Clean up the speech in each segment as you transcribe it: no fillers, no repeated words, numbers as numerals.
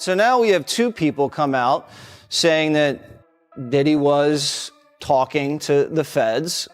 So now we have two people come out saying that Diddy was talking to the feds.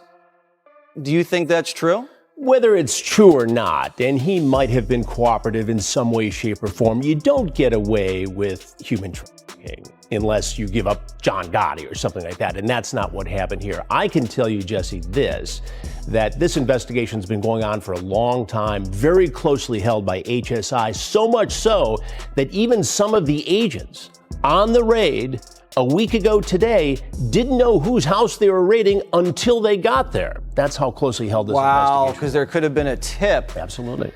Do you think that's true? Whether it's true or not, and he might have been cooperative in some way, shape, or form, you don't get away with human trafficking unless you give up John Gotti or something like that, and that's not what happened here. I can tell you, Jesse, that this investigation's been going on for a long time, very closely held by HSI, so much so that even some of the agents on the raid a week ago today didn't know whose house they were raiding until they got there. That's how closely held this investigation. Wow, because there could have been a tip. Absolutely.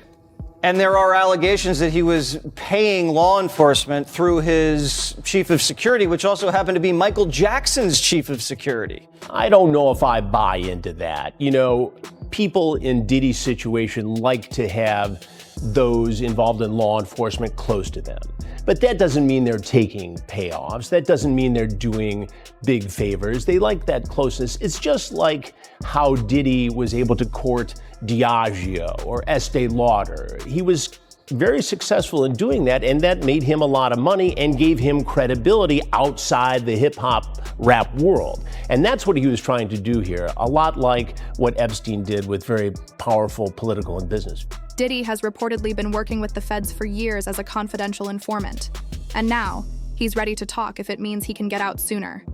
And there are allegations that he was paying law enforcement through his chief of security, which also happened to be Michael Jackson's chief of security. I don't know if I buy into that. You know, people in Diddy's situation like to have those involved in law enforcement close to them. But that doesn't mean they're taking payoffs. That doesn't mean they're doing big favors. They like that closeness. It's just like how Diddy was able to court Diageo or Estee Lauder. He was very successful in doing that, and that made him a lot of money and gave him credibility outside the hip-hop rap world. And that's what he was trying to do here, a lot like what Epstein did with very powerful political and business. Diddy has reportedly been working with the feds for years as a confidential informant. And now, he's ready to talk if it means he can get out sooner.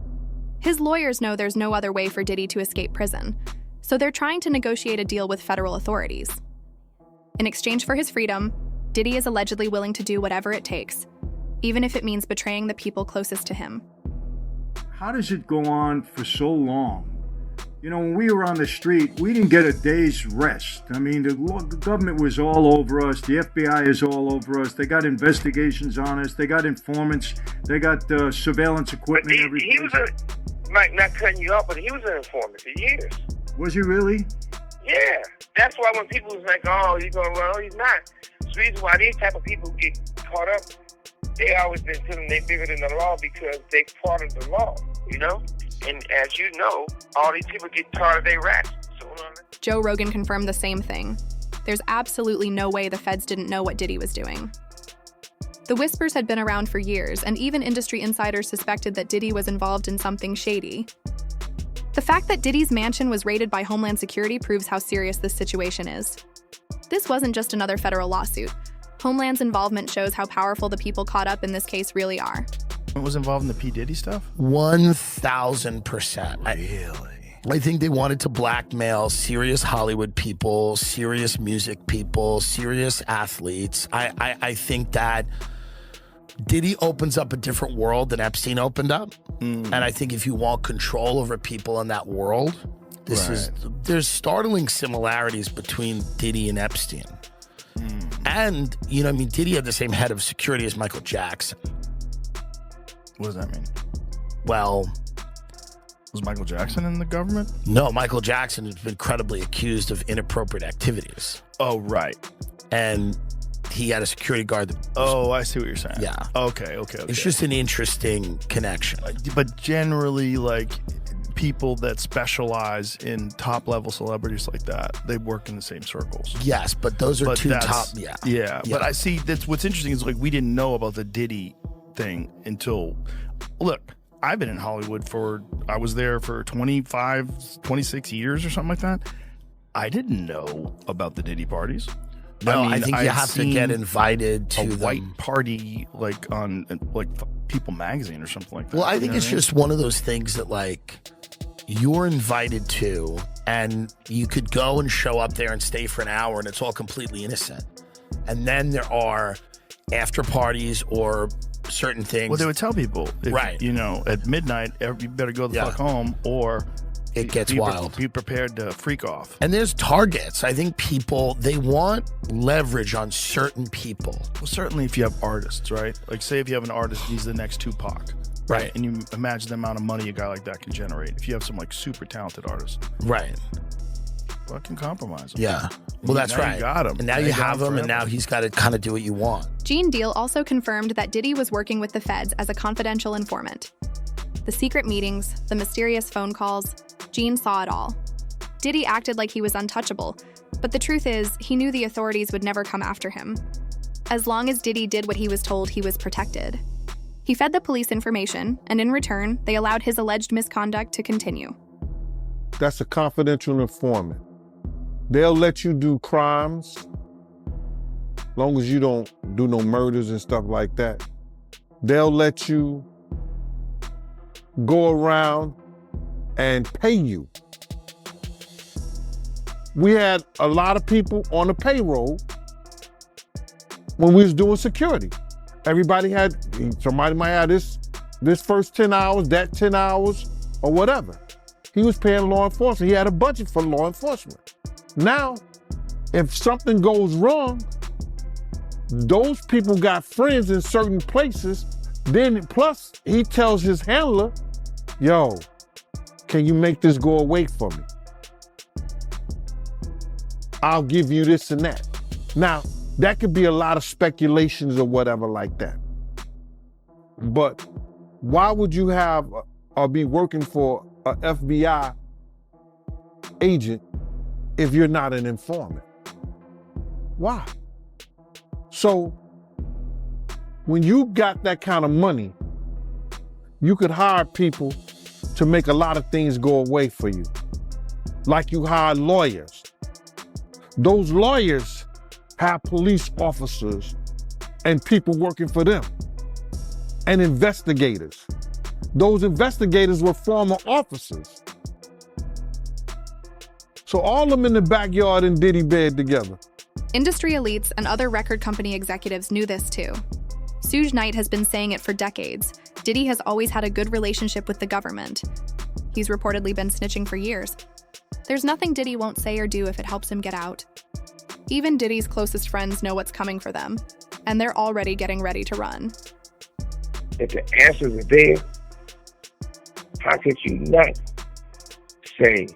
His lawyers know there's no other way for Diddy to escape prison, so they're trying to negotiate a deal with federal authorities. In exchange for his freedom, Diddy is allegedly willing to do whatever it takes, even if it means betraying the people closest to him. How does it go on for so long? You know, when we were on the street, we didn't get a day's rest. I mean, the government was all over us. The FBI is all over us. They got investigations on us. They got informants. They got surveillance equipment. He was Mike, not cutting you off, but he was an informant for years. Was he really? Yeah. That's why when people was like, oh, he's going to run, oh, he's not. It's the reason why these type of people get caught up. They always been feeling they bigger than the law because they part of the law, you know? And as you know, all these people get tired of their raps. Joe Rogan confirmed the same thing. There's absolutely no way the feds didn't know what Diddy was doing. The whispers had been around for years, and even industry insiders suspected that Diddy was involved in something shady. The fact that Diddy's mansion was raided by Homeland Security proves how serious this situation is. This wasn't just another federal lawsuit. Homeland's involvement shows how powerful the people caught up in this case really are. Was involved in the P. Diddy stuff? 1,000%. Really? I think they wanted to blackmail serious Hollywood people, serious music people, serious athletes. I think that Diddy opens up a different world than Epstein opened up. And I think if you want control over people in that world, there's startling similarities between Diddy and Epstein. And, you know, I mean, Diddy had the same head of security as Michael Jackson. What does that mean? Well, was Michael Jackson in the government? No, Michael Jackson has been credibly accused of inappropriate activities. Oh, right. And he had a security guard that Oh, I see what you're saying. Yeah. Okay. It's just an interesting connection. But generally, like, people that specialize in top-level celebrities like that, they work in the same circles. Yes, but those are two top, Yeah, but I see, that's what's interesting is, like, we didn't know about the Diddy thing until, look, I've been in Hollywood I was there for 26 years or something like that. I didn't know about the Diddy parties. No, I think you have to get invited to a them. white party, like on like People magazine or something like that. Well, I think it's just one of those things that, like, you're invited to, and you could go and show up there and stay for an hour, and it's all completely innocent. And then there are after parties or certain things. Well, they would tell people, you know, at midnight, you better go the fuck home, or it gets wild. Be prepared to freak off. And there's targets. I think people, they want leverage on certain people. Well, certainly if you have artists, right? Like, say if you have an artist, he's the next Tupac. Right. And you imagine the amount of money a guy like that can generate. If you have some, like, super talented artist. Right. Fucking compromise him. Yeah. Well, that's now right. You got him. And now you have him, and now he's got to kind of do what you want. Gene Deal also confirmed that Diddy was working with the feds as a confidential informant. The secret meetings, the mysterious phone calls, Gene saw it all. Diddy acted like he was untouchable, but the truth is, he knew the authorities would never come after him. As long as Diddy did what he was told, he was protected. He fed the police information, and in return, they allowed his alleged misconduct to continue. That's a confidential informant. They'll let you do crimes, long as you don't do no murders and stuff like that. They'll let you go around and pay you. We had a lot of people on the payroll when we was doing security. Everybody somebody might have this first 10 hours, that 10 hours, or whatever. He was paying law enforcement. He had a budget for law enforcement. Now, if something goes wrong, those people got friends in certain places. Then plus he tells his handler, yo, can you make this go away for me? I'll give you this and that. Now, that could be a lot of speculations or whatever like that. But why would you have or be working for an FBI agent if you're not an informant? Why? So when you got that kind of money, you could hire people to make a lot of things go away for you. Like you hire lawyers. Those lawyers have police officers and people working for them, and investigators. Those investigators were former officers. So all of them in the backyard in Diddy bed together. Industry elites and other record company executives knew this too. Suge Knight has been saying it for decades. Diddy has always had a good relationship with the government. He's reportedly been snitching for years. There's nothing Diddy won't say or do if it helps him get out. Even Diddy's closest friends know what's coming for them, and they're already getting ready to run. If the answers are there, how could you not say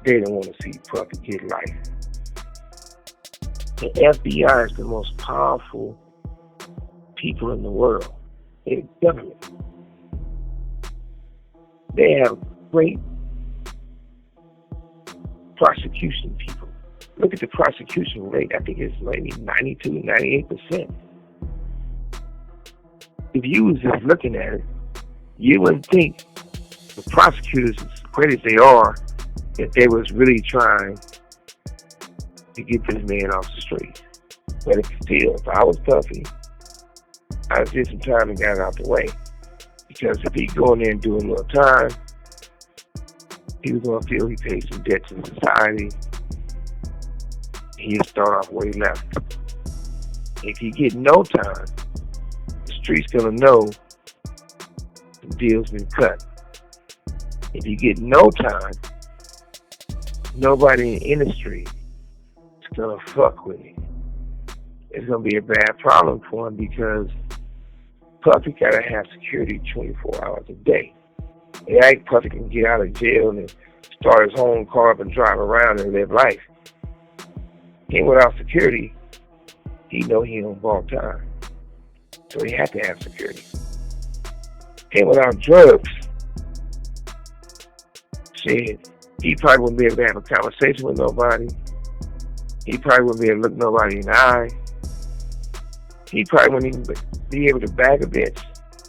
they don't want to see Puffy get life? The FBI is the most powerful people in the world. It's government. They have great prosecution people. Look at the prosecution rate. I think it's maybe 92, 98%. If you was just looking at it, you wouldn't think the prosecutors, as great as they are, that they was really trying to get this man off the street. But if I was Puffy, I'd did some time and got it out the way. Because if he go in there and do a little time, he was going to feel he paid some debt to society. He'd start off where he left. If he get no time, the street's going to know the deal's been cut. If you get no time, nobody in the industry is going to fuck with him. It's going to be a bad problem for him because Puffy got to have security 24 hours a day. It ain't Puffy can get out of jail and start his own car up and drive around and live life. And without security, he know he on borrowed time. So he had to have security. And without drugs, shit, he probably wouldn't be able to have a conversation with nobody. He probably wouldn't be able to look nobody in the eye. He probably wouldn't even be able to bag a bitch.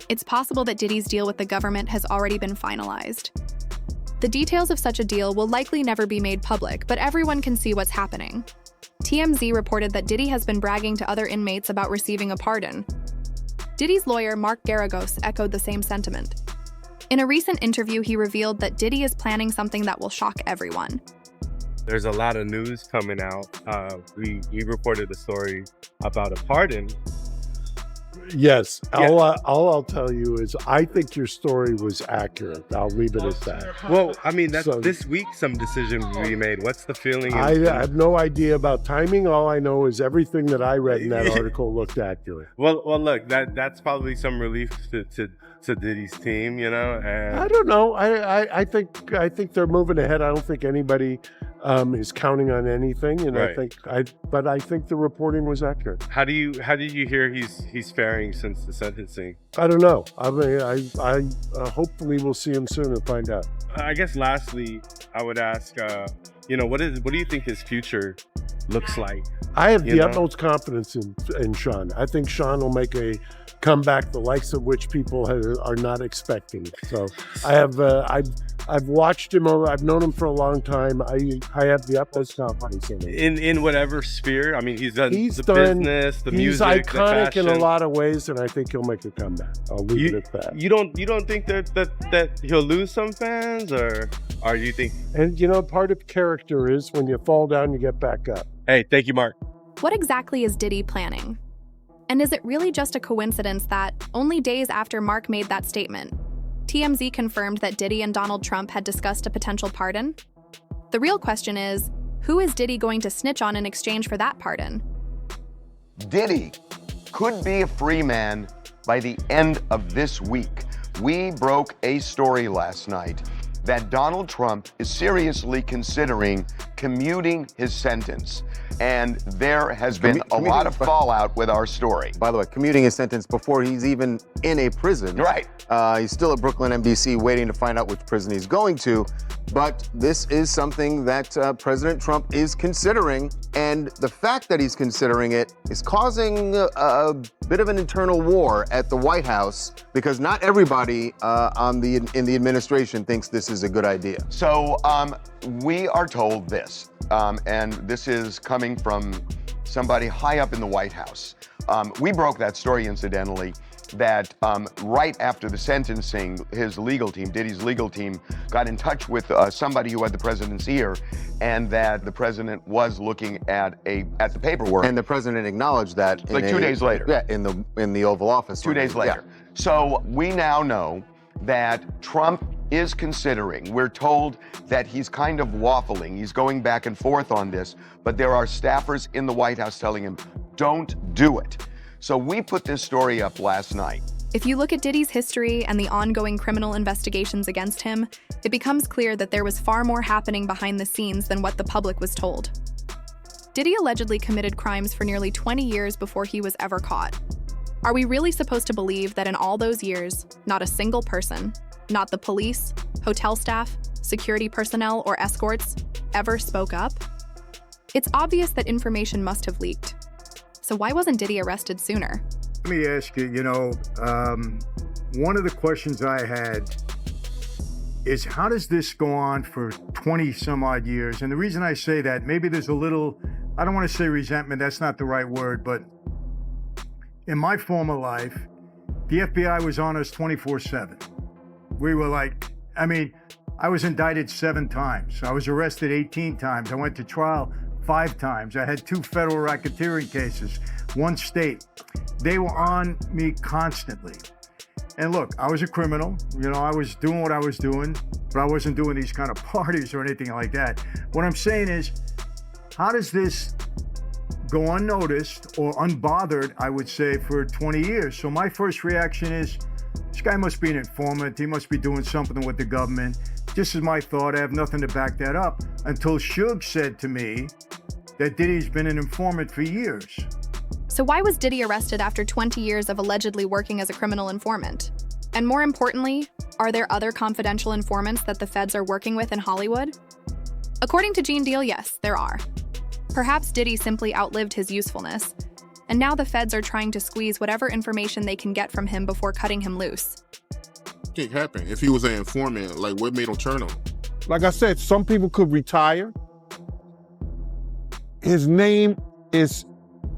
It's possible that Diddy's deal with the government has already been finalized. The details of such a deal will likely never be made public, but everyone can see what's happening. TMZ reported that Diddy has been bragging to other inmates about receiving a pardon. Diddy's lawyer, Mark Garagos, echoed the same sentiment. In a recent interview, he revealed that Diddy is planning something that will shock everyone. There's a lot of news coming out. We reported a story about a pardon. Yes. Yeah. All I'll tell you is I think your story was accurate. I'll leave it at that. Well, I mean, that's this week some decision will be made. What's the feeling? I have no idea about timing. All I know is everything that I read in that article looked accurate. Well, look, that's probably some relief to Diddy's team, you know. And I don't know. I think they're moving ahead. I don't think anybody is counting on anything, and Right. I think the reporting was accurate. How did you hear he's faring since the sentencing? I don't know. I mean, I hopefully we'll see him soon and find out. I guess lastly, I would ask, what do you think his future looks like? I have You the know? utmost confidence in Sean. I think Sean will make a comeback, the likes of which people are not expecting. So I've watched him. I've known him for a long time. I have the utmost confidence in him. In whatever sphere, I mean, he's done He's the done. business, the He's music, iconic the in a fashion. lot of ways, and I think he'll make a comeback. I'll leave it at that. You don't think that he'll lose some fans, or you think? And part of character is when you fall down, you get back up. Hey, thank you, Mark. What exactly is Diddy planning? And is it really just a coincidence that, only days after Mark made that statement, TMZ confirmed that Diddy and Donald Trump had discussed a potential pardon? The real question is, who is Diddy going to snitch on in exchange for that pardon? Diddy could be a free man by the end of this week. We broke a story last night that Donald Trump is seriously considering commuting his sentence. And there has been a lot of fallout with our story. By the way, commuting his sentence before he's even in a prison. Right. He's still at Brooklyn MDC waiting to find out which prison he's going to. But this is something that President Trump is considering. And the fact that he's considering it is causing a bit of an internal war at the White House, because not everybody in the administration thinks this is a good idea. So we are told this, and this is coming from somebody high up in the White House. We broke that story, incidentally, that right after the sentencing, his legal team, Diddy's legal team, got in touch with somebody who had the president's ear, and that the president was looking at the paperwork. And the president acknowledged that Like 2 days later. Yeah, in the Oval Office. 2 days later. Yeah. So we now know that Trump is considering, we're told that he's kind of waffling, he's going back and forth on this, but there are staffers in the White House telling him, don't do it. So we put this story up last night. If you look at Diddy's history and the ongoing criminal investigations against him, it becomes clear that there was far more happening behind the scenes than what the public was told. Diddy allegedly committed crimes for nearly 20 years before he was ever caught. Are we really supposed to believe that in all those years, not a single person, not the police, hotel staff, security personnel, or escorts, ever spoke up? It's obvious that information must have leaked. So why wasn't Diddy arrested sooner? Let me ask you, one of the questions I had is, how does this go on for 20 some odd years? And the reason I say that, maybe there's a little, I don't want to say resentment, that's not the right word, but in my former life, the FBI was on us 24/7. We were I was indicted 7 times. I was arrested 18 times. I went to trial 5 times. I had 2 federal racketeering cases, 1 state. They were on me constantly. And look, I was a criminal. I was doing what I was doing, but I wasn't doing these kind of parties or anything like that. What I'm saying is, how does this go unnoticed or unbothered, I would say, for 20 years? So my first reaction is, this guy must be an informant. He must be doing something with the government. This is my thought. I have nothing to back that up, until Suge said to me that Diddy's been an informant for years. So why was Diddy arrested after 20 years of allegedly working as a criminal informant? And more importantly, are there other confidential informants that the feds are working with in Hollywood? According to Gene Deal, yes, there are. Perhaps Diddy simply outlived his usefulness, and now the feds are trying to squeeze whatever information they can get from him before cutting him loose. Can't happen. If he was an informant, what made him turn on him? Like I said, some people could retire. His name is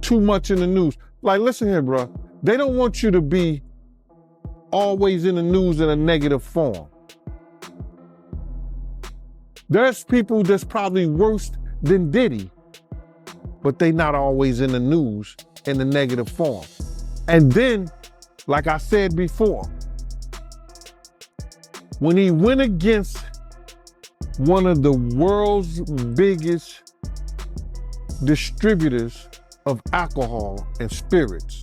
too much in the news. Listen here, bro. They don't want you to be always in the news in a negative form. There's people that's probably worse than Diddy, but they not always in the news in a negative form. And then, like I said before, when he went against one of the world's biggest distributors of alcohol and spirits,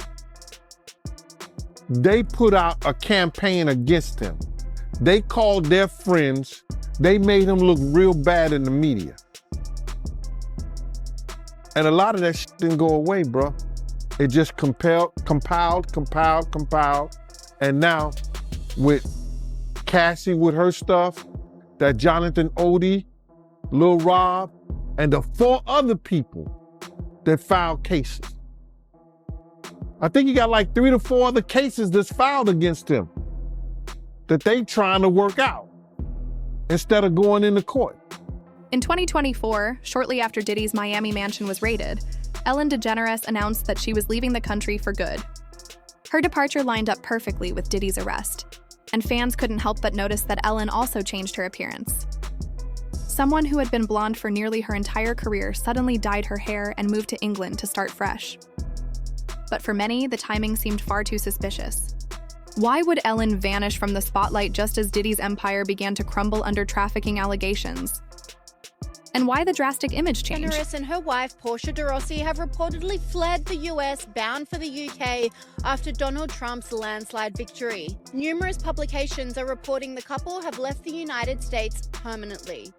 they put out a campaign against him. They called their friends. They made him look real bad in the media. And a lot of that shit didn't go away, bro. It just compiled. And now with Cassie with her stuff, that Jonathan Odie, Lil Rob, and the 4 other people that filed cases. I think he got like 3 to 4 other cases that's filed against him that they trying to work out instead of going into court. In 2024, shortly after Diddy's Miami mansion was raided, Ellen DeGeneres announced that she was leaving the country for good. Her departure lined up perfectly with Diddy's arrest, and fans couldn't help but notice that Ellen also changed her appearance. Someone who had been blonde for nearly her entire career suddenly dyed her hair and moved to England to start fresh. But for many, the timing seemed far too suspicious. Why would Ellen vanish from the spotlight just as Diddy's empire began to crumble under trafficking allegations? And why the drastic image change? DeGeneres and her wife, Portia de Rossi, have reportedly fled the US, bound for the UK, after Donald Trump's landslide victory. Numerous publications are reporting the couple have left the United States permanently.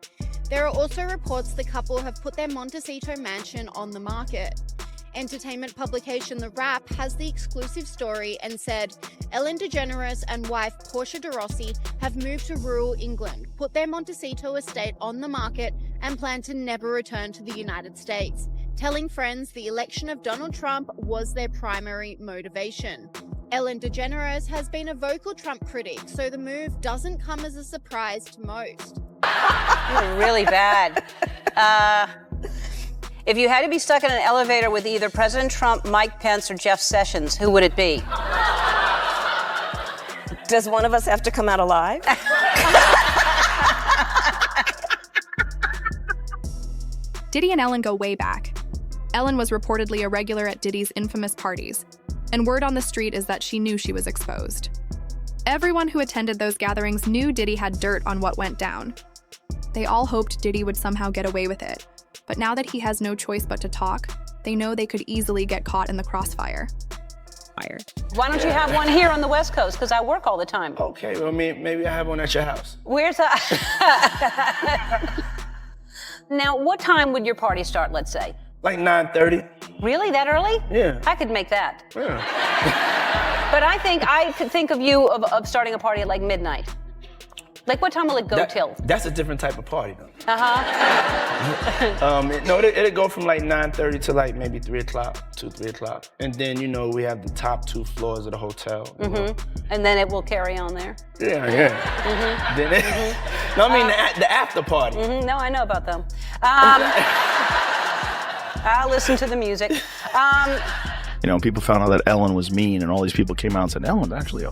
There are also reports the couple have put their Montecito mansion on the market. Entertainment publication The Wrap has the exclusive story and said, Ellen DeGeneres and wife Portia de Rossi have moved to rural England, put their Montecito estate on the market, and plan to never return to the United States, telling friends the election of Donald Trump was their primary motivation. Ellen DeGeneres has been a vocal Trump critic, so the move doesn't come as a surprise to most. You're really bad. If you had to be stuck in an elevator with either President Trump, Mike Pence, or Jeff Sessions, who would it be? Does one of us have to come out alive? Diddy and Ellen go way back. Ellen was reportedly a regular at Diddy's infamous parties, and word on the street is that she knew she was exposed. Everyone who attended those gatherings knew Diddy had dirt on what went down. They all hoped Diddy would somehow get away with it, but now that he has no choice but to talk, they know they could easily get caught in the crossfire. Why don't you have one here on the West Coast? Because I work all the time. Okay, well, maybe I have one at your house. Where's Now, what time would your party start, let's say? Like 9:30. Really? That early? Yeah. I could make that. Yeah. But I could think of you of starting a party at like midnight. Like, what time will it go till? That's a different type of party, though. Uh-huh. It'll go from like 9:30 to like maybe 3 o'clock, 3 o'clock. And then, we have the top 2 floors of the hotel. Mm-hmm. And then it will carry on there? Yeah. Mm-hmm. Then No, I mean the after party. Mm-hmm. No, I know about them. I'll listen to the music. People found out that Ellen was mean, and all these people came out and said, Ellen's actually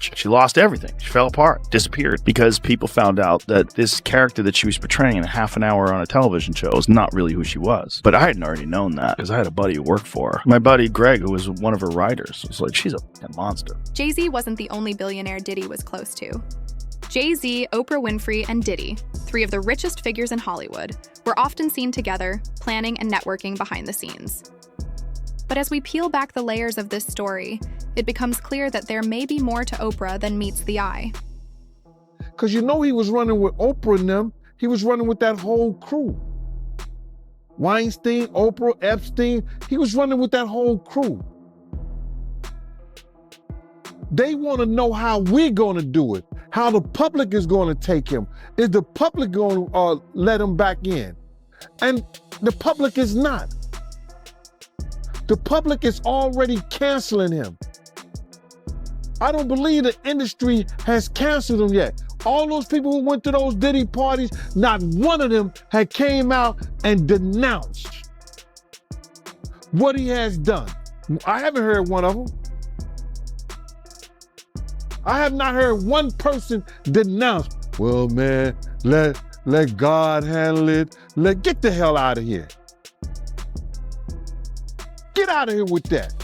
she lost everything. She fell apart, disappeared, because people found out that this character that she was portraying in a half an hour on a television show was not really who she was. But I hadn't already known that because I had a buddy who worked for her. My buddy Greg, who was one of her writers, was like, she's a monster. Jay-Z wasn't the only billionaire Diddy was close to. Jay-Z, Oprah Winfrey, and Diddy, 3 of the richest figures in Hollywood, were often seen together, planning and networking behind the scenes. But as we peel back the layers of this story, it becomes clear that there may be more to Oprah than meets the eye. Because he was running with Oprah and them, he was running with that whole crew. Weinstein, Oprah, Epstein, he was running with that whole crew. They want to know how we're going to do it, how the public is going to take him. Is the public going to let him back in? And the public is not. The public is already canceling him. I don't believe the industry has canceled him yet. All those people who went to those Diddy parties, not one of them had came out and denounced what he has done. I haven't heard one of them. I have not heard one person denounce, well, man, let God handle it. Get the hell out of here. Get out of here with that.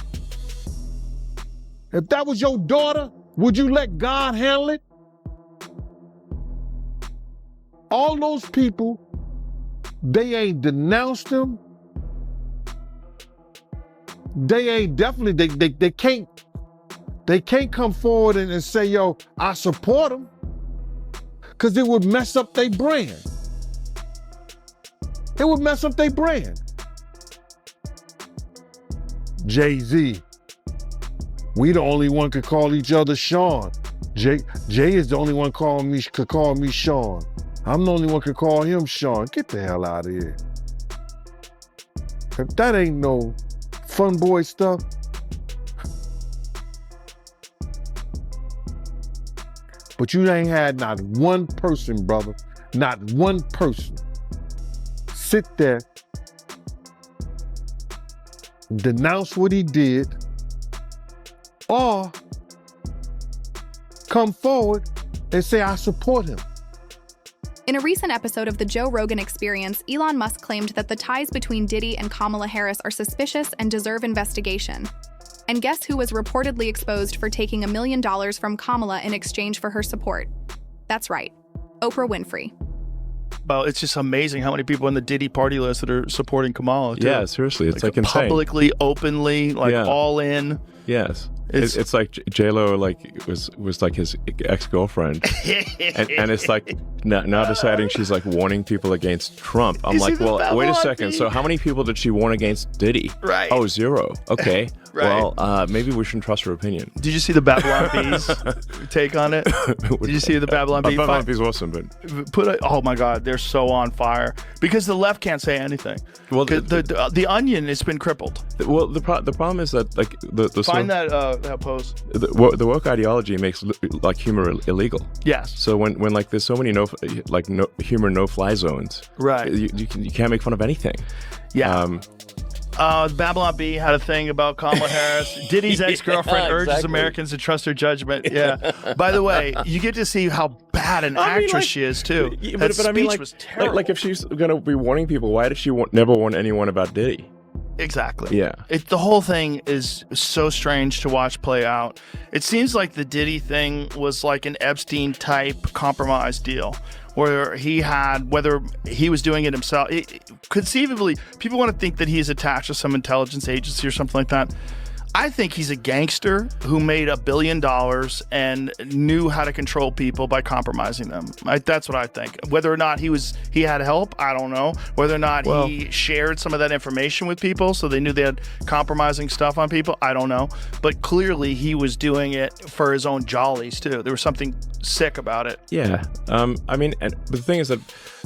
If that was your daughter, would you let God handle it? All those people, they ain't denounced him. They ain't definitely, they can't come forward and say, yo, I support him. Because it would mess up their brand. It would mess up their brand. Jay-Z. We the only one could call each other Sean. Jay is the only one could call me Sean. I'm the only one could call him Sean. Get the hell out of here. That ain't no fun boy stuff. But you ain't had not one person, brother, not one person sit there, denounce what he did, or come forward and say, I support him. In a recent episode of the Joe Rogan Experience, Elon Musk claimed that the ties between Diddy and Kamala Harris are suspicious and deserve investigation. And guess who was reportedly exposed for taking $1 million from Kamala in exchange for her support? That's right, Oprah Winfrey. Well, it's just amazing how many people in the Diddy party list that are supporting Kamala. Too. Yeah, seriously, it's like insane. Publicly, openly, all in. Yes. It's like J-Lo was like his ex-girlfriend. and it's like now deciding she's like warning people against Trump. I'm like, well, wait a second. So how many people did she warn against Diddy? Right. Oh, 0. Okay. Right. Well, maybe we shouldn't trust her opinion. Did you see the Babylon Bees take on it? Did you see the Babylon Bees? Babylon Bees awesome, but oh my God, they're so on fire because the left can't say anything. Well, the Onion has been crippled. Well, the problem is that like the find that post. The woke ideology makes like humor illegal. Yes. So when like there's so many no fly zones. Right. You can't make fun of anything. Yeah. Babylon Bee had a thing about Kamala Harris. Diddy's ex-girlfriend urges Americans to trust her judgment. Yeah. By the way, you get to see how bad an actress she is too. That speech was terrible. Like if she's gonna be warning people, why did she never warn anyone about Diddy? Exactly. Yeah. The whole thing is so strange to watch play out. It seems like the Diddy thing was like an Epstein-type compromise deal, where he had, whether he was doing it himself, conceivably, people want to think that he's attached to some intelligence agency or something like that. I think he's a gangster who made $1 billion and knew how to control people by compromising them. That's what I think. Whether or not he had help, I don't know. Whether or not he shared some of that information with people so they knew they had compromising stuff on people, I don't know. But clearly he was doing it for his own jollies too. There was something sick about it. Yeah. I mean, and the thing is that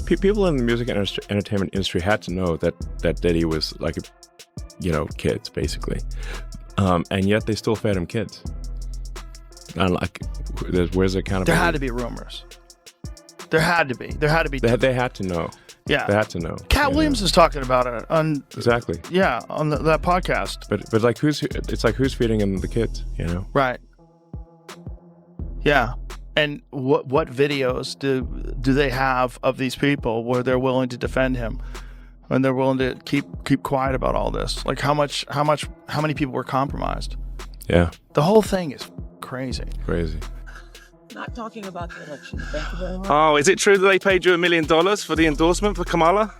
people in the music and entertainment industry had to know that Diddy was like, kids basically. And yet they still fed him kids. And like, where's the accountability? There had to be rumors. There had to be. They had to know. Yeah. They had to know. Cat Williams is talking about it on. Exactly. Yeah, on that podcast. But like who's feeding him the kids? Right. Yeah. And what videos do they have of these people where they're willing to defend him? And they're willing to keep quiet about all this. Like how many people were compromised? Yeah. The whole thing is crazy. Crazy. Not talking about the election. Thank you very much. Oh, is it true that they paid you $1 million for the endorsement for Kamala?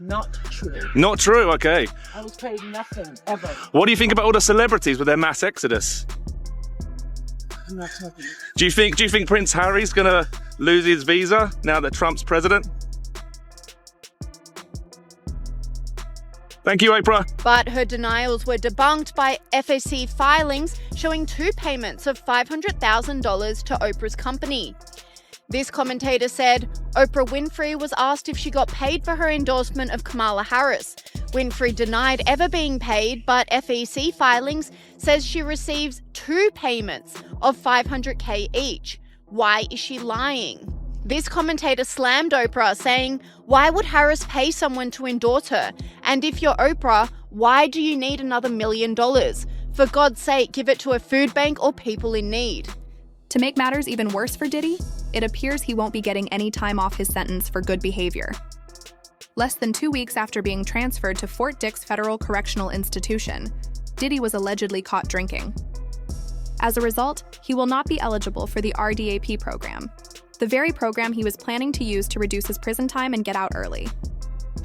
Not true. Not true. Okay. I was paid nothing ever. What do you think about all the celebrities with their mass exodus? I'm not talking. Do you think Prince Harry's gonna lose his visa now that Trump's president? Thank you, Oprah. But her denials were debunked by FEC filings showing 2 payments of $500,000 to Oprah's company. This commentator said Oprah Winfrey was asked if she got paid for her endorsement of Kamala Harris. Winfrey denied ever being paid, but FEC filings says she receives 2 payments of $500K each. Why is she lying? This commentator slammed Oprah, saying, why would Harris pay someone to endorse her? And if you're Oprah, why do you need another $1 million? For God's sake, give it to a food bank or people in need. To make matters even worse for Diddy, it appears he won't be getting any time off his sentence for good behavior. Less than 2 weeks after being transferred to Fort Dix Federal Correctional Institution, Diddy was allegedly caught drinking. As a result, he will not be eligible for the RDAP program, the very program he was planning to use to reduce his prison time and get out early.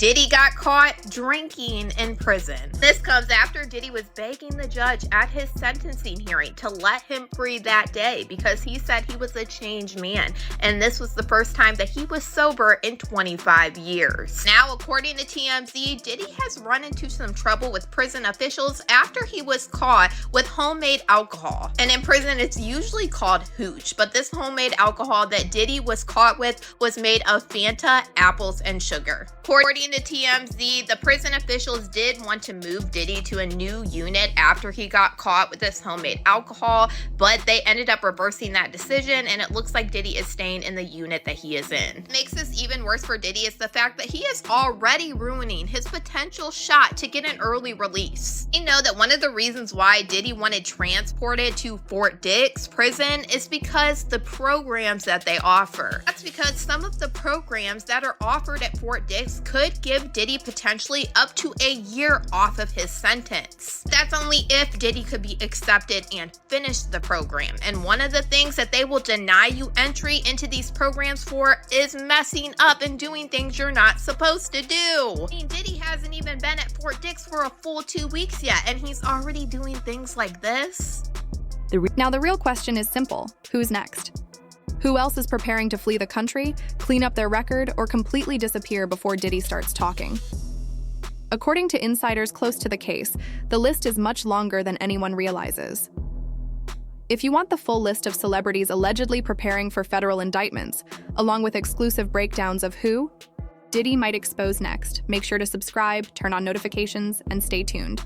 Diddy got caught drinking in prison. This comes after Diddy was begging the judge at his sentencing hearing to let him free that day because he said he was a changed man, and this was the first time that he was sober in 25 years. Now, according to TMZ, Diddy has run into some trouble with prison officials after he was caught with homemade alcohol. And in prison, it's usually called hooch, but this homemade alcohol that Diddy was caught with was made of Fanta, apples, and sugar. According to TMZ, the prison officials did want to move Diddy to a new unit after he got caught with this homemade alcohol, but they ended up reversing that decision, and it looks like Diddy is staying in the unit that he is in. What makes this even worse for Diddy is the fact that he is already ruining his potential shot to get an early release. You know that one of the reasons why Diddy wanted transported to Fort Dix prison is because the programs that they offer. That's because some of the programs that are offered at Fort Dix could give Diddy potentially up to a year off of his sentence. That's only if Diddy could be accepted and finish the program. And one of the things that they will deny you entry into these programs for is messing up and doing things you're not supposed to do. I mean, Diddy hasn't even been at Fort Dix for a full 2 weeks yet, and he's already doing things like this. Now, the real question is simple. Who's next? Who else is preparing to flee the country, clean up their record, or completely disappear before Diddy starts talking? According to insiders close to the case, the list is much longer than anyone realizes. If you want the full list of celebrities allegedly preparing for federal indictments, along with exclusive breakdowns of who Diddy might expose next, make sure to subscribe, turn on notifications, and stay tuned.